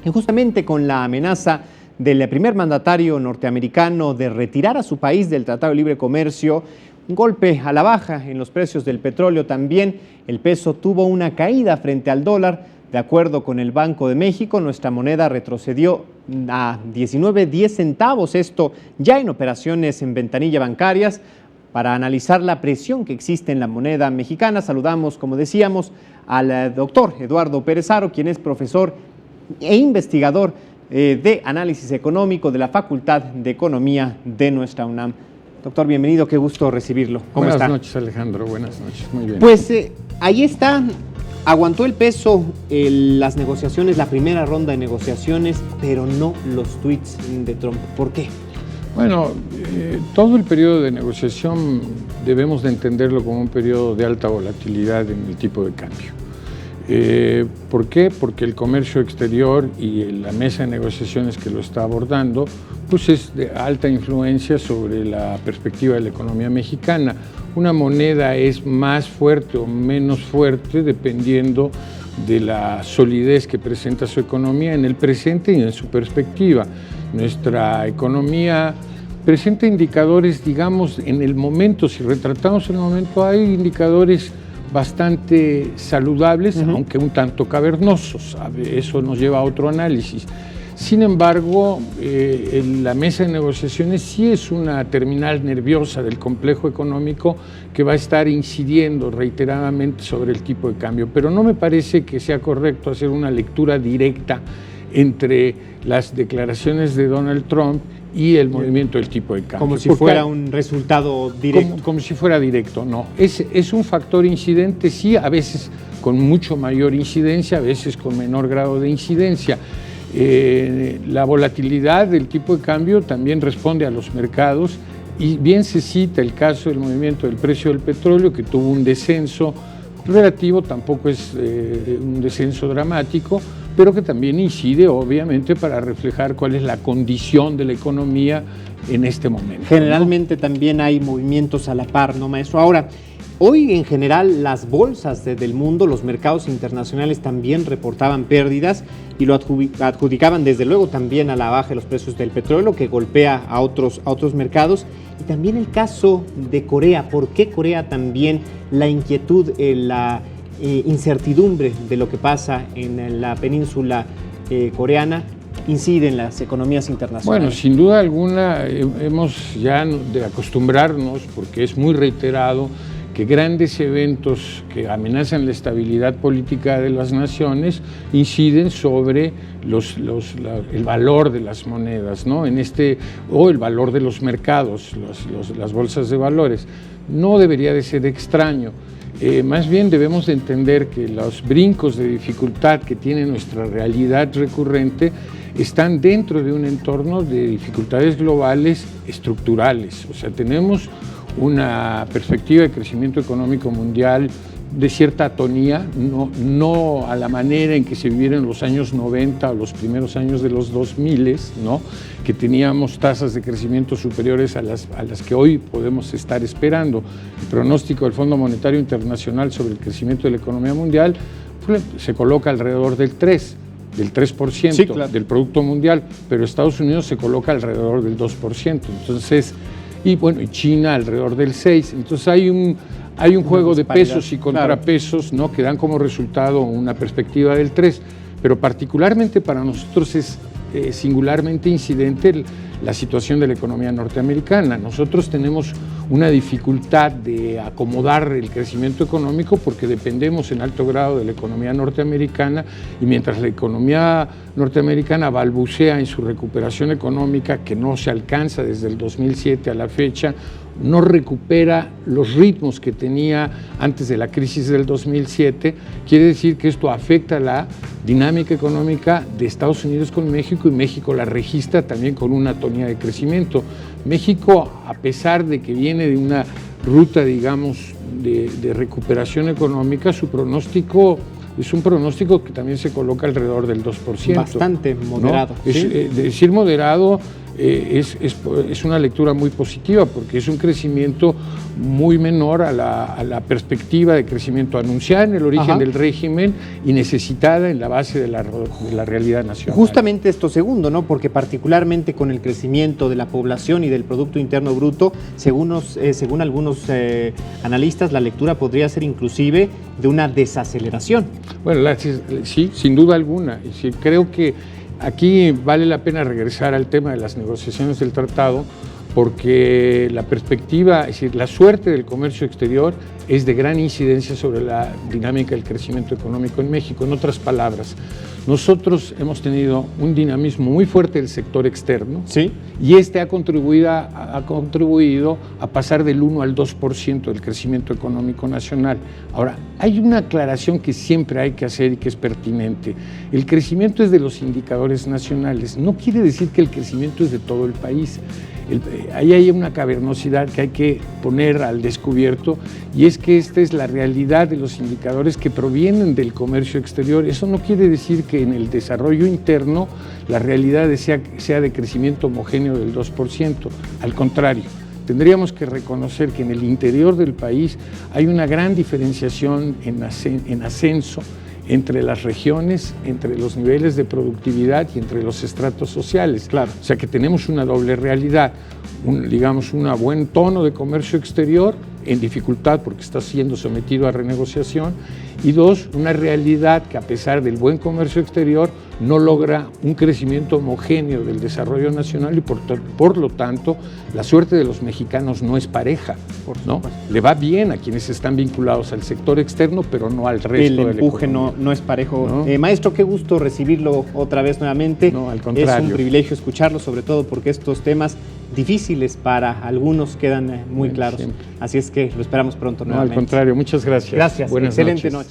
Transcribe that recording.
Y justamente con la amenaza del primer mandatario norteamericano de retirar a su país del Tratado de Libre Comercio, un golpe a la baja en los precios del petróleo también, el peso tuvo una caída frente al dólar. De acuerdo con el Banco de México, nuestra moneda retrocedió a 19.10 centavos, esto ya en operaciones en ventanilla bancarias. Para analizar la presión que existe en la moneda mexicana, saludamos, como decíamos, al doctor Eduardo Pérez Haro, quien es profesor e investigador de análisis económico de la Facultad de Economía de nuestra UNAM. Doctor, bienvenido, qué gusto recibirlo. ¿Cómo está? Buenas noches, Alejandro, buenas noches, muy bien. Pues ahí está, aguantó el peso las negociaciones, la primera ronda de negociaciones, pero no los tweets de Trump. ¿Por qué? Bueno, todo el periodo de negociación debemos de entenderlo como un periodo de alta volatilidad en el tipo de cambio. ¿Por qué? Porque el comercio exterior y la mesa de negociaciones que lo está abordando, pues es de alta influencia sobre la perspectiva de la economía mexicana. Una moneda es más fuerte o menos fuerte dependiendo de la solidez que presenta su economía en el presente y en su perspectiva. Nuestra economía presenta indicadores, digamos, en el momento, si retratamos el momento, hay indicadores bastante saludables, aunque un tanto cavernosos. Eso nos lleva a otro análisis. Sin embargo, la mesa de negociaciones sí es una terminal nerviosa del complejo económico que va a estar incidiendo reiteradamente sobre el tipo de cambio. Pero no me parece que sea correcto hacer una lectura directa entre las declaraciones de Donald Trump y el movimiento del tipo de cambio. Como si fuera un resultado directo. Como si fuera directo, no. Es un factor incidente, sí, a veces con mucho mayor incidencia, a veces con menor grado de incidencia. La volatilidad del tipo de cambio también responde a los mercados y bien se cita el caso del movimiento del precio del petróleo, que tuvo un descenso relativo, tampoco es un descenso dramático, pero que también incide obviamente para reflejar cuál es la condición de la economía en este momento. Generalmente también hay movimientos a la par, ¿no, maestro? Ahora, hoy en general las bolsas del mundo, los mercados internacionales también reportaban pérdidas y lo adjudicaban desde luego también a la baja de los precios del petróleo, que golpea a otros mercados. Y también el caso de Corea. ¿Por qué Corea también? La inquietud, la incertidumbre de lo que pasa en la península coreana incide en las economías internacionales. Bueno, sin duda alguna hemos ya de acostumbrarnos, porque es muy reiterado, que grandes eventos que amenazan la estabilidad política de las naciones inciden sobre el valor de las monedas, ¿no? O el valor de los mercados, las bolsas de valores. No debería de ser extraño. Más bien debemos de entender que los brincos de dificultad que tiene nuestra realidad recurrente están dentro de un entorno de dificultades globales estructurales. O sea, tenemos una perspectiva de crecimiento económico mundial de cierta atonía, no a la manera en que se vivieron en los años 90 o los primeros años de los 2000, ¿no? Que teníamos tasas de crecimiento superiores a las que hoy podemos estar esperando. El pronóstico del Fondo Monetario Internacional sobre el crecimiento de la economía mundial se coloca alrededor del 3%, sí, claro, del Producto Mundial, pero Estados Unidos se coloca alrededor del 2%. Entonces, y China alrededor del 6%. Entonces hay un juego de pesos y contrapesos, claro, ¿no? Que dan como resultado una perspectiva del 3%, pero particularmente para nosotros es singularmente incidente la situación de la economía norteamericana. Nosotros tenemos una dificultad de acomodar el crecimiento económico porque dependemos en alto grado de la economía norteamericana, y mientras la economía norteamericana balbucea en su recuperación económica, que no se alcanza desde el 2007 a la fecha, no recupera los ritmos que tenía antes de la crisis del 2007, quiere decir que esto afecta la dinámica económica de Estados Unidos con México, y México la registra también con una atonía de crecimiento. México, a pesar de que viene de una ruta, digamos, de recuperación económica, su pronóstico es un pronóstico que también se coloca alrededor del 2%. Bastante moderado. ¿No? ¿Sí? Decir moderado es una lectura muy positiva, porque es un crecimiento muy menor a la perspectiva de crecimiento anunciada en el origen del régimen y necesitada en la base de la realidad nacional. Justamente esto segundo, ¿no? Porque particularmente con el crecimiento de la población y del Producto Interno Bruto, según algunos analistas, la lectura podría ser inclusive de una desaceleración. Bueno, sí, sin duda alguna. Sí, creo que aquí vale la pena regresar al tema de las negociaciones del tratado, porque la perspectiva, es decir, la suerte del comercio exterior es de gran incidencia sobre la dinámica del crecimiento económico en México. En otras palabras, nosotros hemos tenido un dinamismo muy fuerte del sector externo, ¿sí? Y este ha contribuido a pasar del 1 al 2% del crecimiento económico nacional. Ahora, hay una aclaración que siempre hay que hacer y que es pertinente. El crecimiento es de los indicadores nacionales, no quiere decir que el crecimiento es de todo el país. Ahí hay una cavernosidad que hay que poner al descubierto, y es que esta es la realidad de los indicadores que provienen del comercio exterior. Eso no quiere decir que en el desarrollo interno la realidad sea de crecimiento homogéneo del 2%. Al contrario, tendríamos que reconocer que en el interior del país hay una gran diferenciación en ascenso entre las regiones, entre los niveles de productividad y entre los estratos sociales. Claro. O sea que tenemos una doble realidad, digamos, un buen tono de comercio exterior en dificultad porque está siendo sometido a renegociación, y dos, una realidad que a pesar del buen comercio exterior no logra un crecimiento homogéneo del desarrollo nacional, y por lo tanto la suerte de los mexicanos no es pareja, ¿no? Le va bien a quienes están vinculados al sector externo, pero no al resto de la empuje economía. no es parejo. ¿No? Maestro, qué gusto recibirlo otra vez nuevamente. No, al contrario. Es un privilegio escucharlo, sobre todo porque estos temas difíciles para algunos quedan muy claros. Siempre. Así es que lo esperamos pronto nuevamente. No, al contrario, muchas gracias. Gracias, Buenas excelente noches. noche.